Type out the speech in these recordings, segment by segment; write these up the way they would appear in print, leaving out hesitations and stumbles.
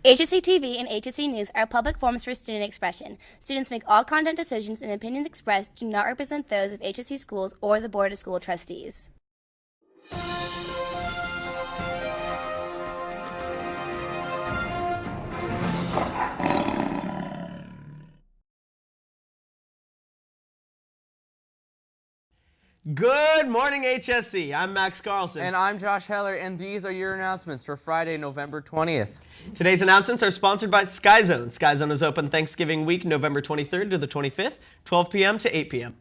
HSC TV and HSC News are public forums for student expression. Students make all content decisions, and opinions expressed do not represent those of HSC schools or the Board of School Trustees. Good morning, HSC. I'm Max Carlson. And I'm Josh Heller, and these are your announcements for Friday, November 20th. Today's announcements are sponsored by Sky Zone. Sky Zone is open Thanksgiving week, November 23rd to the 25th, 12 p.m. to 8 p.m.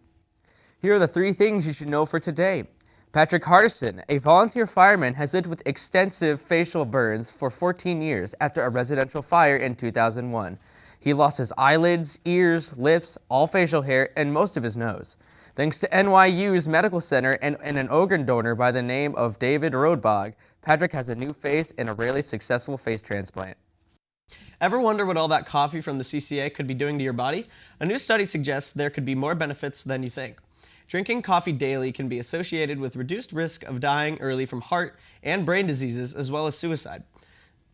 Here are the 3 things you should know for today. Patrick Hardison, a volunteer fireman, has lived with extensive facial burns for 14 years after a residential fire in 2001. He lost his eyelids, ears, lips, all facial hair, and most of his nose. Thanks to NYU's medical center and an organ donor by the name of David Rodbog, Patrick has a new face and a really successful face transplant. Ever wonder what all that coffee from the CCA could be doing to your body? A new study suggests there could be more benefits than you think. Drinking coffee daily can be associated with reduced risk of dying early from heart and brain diseases as well as suicide.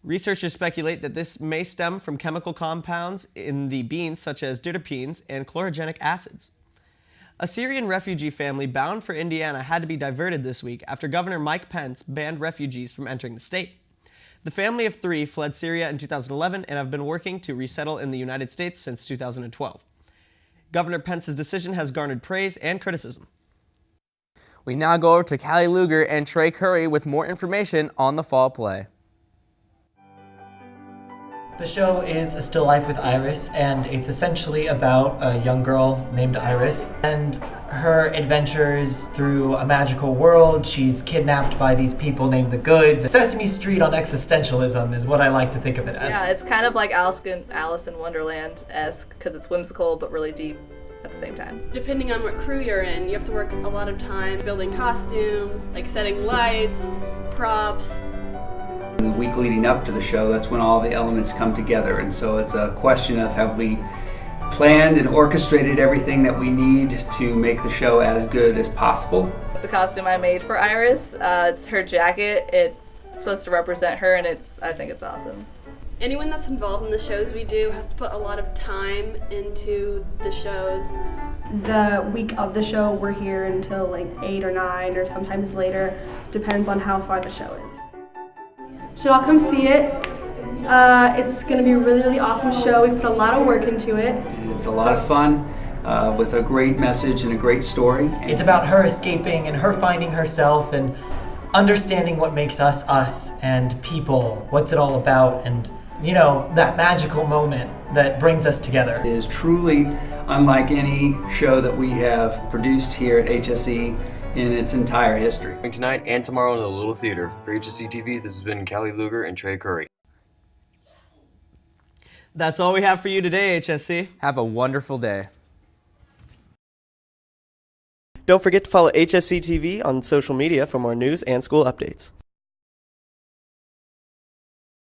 Researchers speculate that this may stem from chemical compounds in the beans such as deuterpenes and chlorogenic acids. A Syrian refugee family bound for Indiana had to be diverted this week after Governor Mike Pence banned refugees from entering the state. The family of 3 fled Syria in 2011 and have been working to resettle in the United States since 2012. Governor Pence's decision has garnered praise and criticism. We now go over to Callie Luger and Trey Curry with more information on the fall play. The show is A Still Life with Iris, and it's essentially about a young girl named Iris and her adventures through a magical world. She's kidnapped by these people named the Goods. Sesame Street on existentialism is what I like to think of it as. Yeah, it's kind of like Alice in Wonderland-esque because it's whimsical but really deep at the same time. Depending on what crew you're in, you have to work a lot of time building costumes, like setting lights, props. The week leading up to the show, that's when all the elements come together, and so it's a question of have we planned and orchestrated everything that we need to make the show as good as possible. It's a costume I made for Iris. It's her jacket. It's supposed to represent her, and I think it's awesome. Anyone that's involved in the shows we do has to put a lot of time into the shows. The week of the show, we're here until like 8 or 9 or sometimes later. Depends on how far the show is. So I'll come see it. It's going to be a really, really awesome show. We've put a lot of work into it. It's a lot of fun with a great message and a great story. It's about her escaping and her finding herself and understanding what makes us us and people. What's it all about? And, you know, that magical moment that brings us together. It is truly unlike any show that we have produced here at HSE in its entire history. Tonight and tomorrow in the Little Theater. For HSC TV, this has been Callie Luger and Trey Curry. That's all we have for you today, HSC. Have a wonderful day. Don't forget to follow HSC TV on social media for more news and school updates.